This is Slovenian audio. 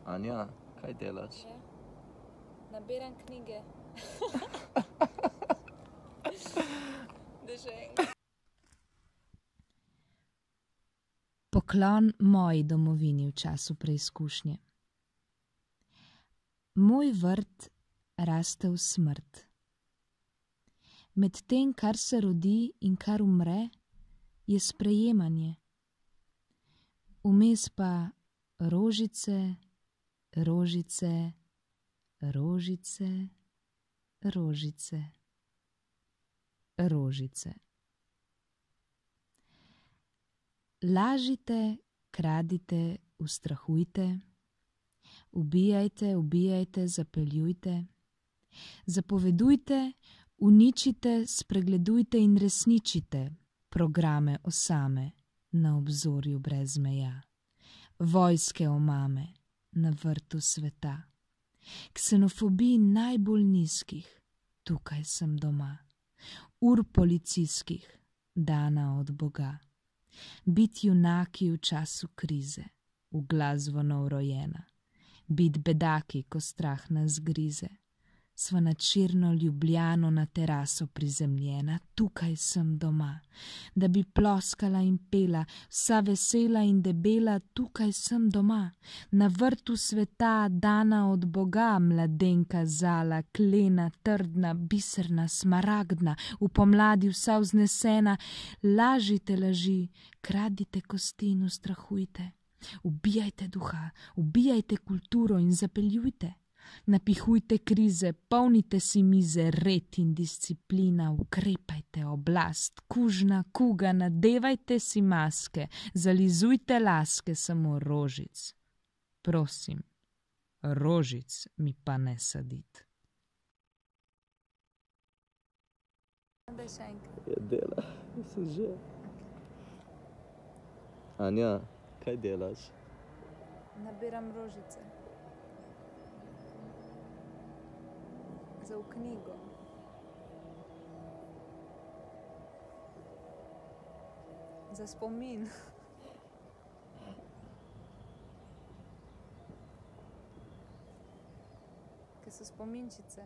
Anja, kaj delaš? Nabiram knjige. Še enkrat. Poklon moji domovini v času preizkušnje. Moj vrt raste v smrt. Med tem, kar se rodi in kar umre, je sprejemanje. Vmes pa rožice, rožice, rožice, rožice, rožice. Lažite, kradite, ustrahujte, ubijajte, ubijajte, zapeljujte, zapovedujte, uničite, spregledujte in resničite programe osame na obzorju brez meja, vojske omame na vrtu sveta, ksenofobiji najbolj nizkih, tukaj sem doma, ur policijskih, dana od Boga, biti junaki v času krize, v glasbo novorojena, biti bedaki, ko strah nas grize, sva nad širno Ljubljano na teraso prizemljena, tukaj sem doma, da bi ploskala in pela, vsa vesela in debela, tukaj sem doma, na vrtu sveta, dana od Boga, mladenka zala, klena, trdna, biserna, smaragdna, v pomladi vsa vznesena, lažite laži, kradite kosti in ustrahujte, ubijajte duha, ubijajte kulturo in zapeljujte. Napihujte krize, polnite si mize, red in disciplina, ukrepajte oblast, kužna kuga, nadevajte si maske, zalizujte laske samo rožic. Prosim, rožic mi pa ne sadit. Daj še enkrat. Ja, dela, mislim že. Anja, kaj delaš? Nabiram rožice. Za v knjigo. Za spomin. Ker so spominčice.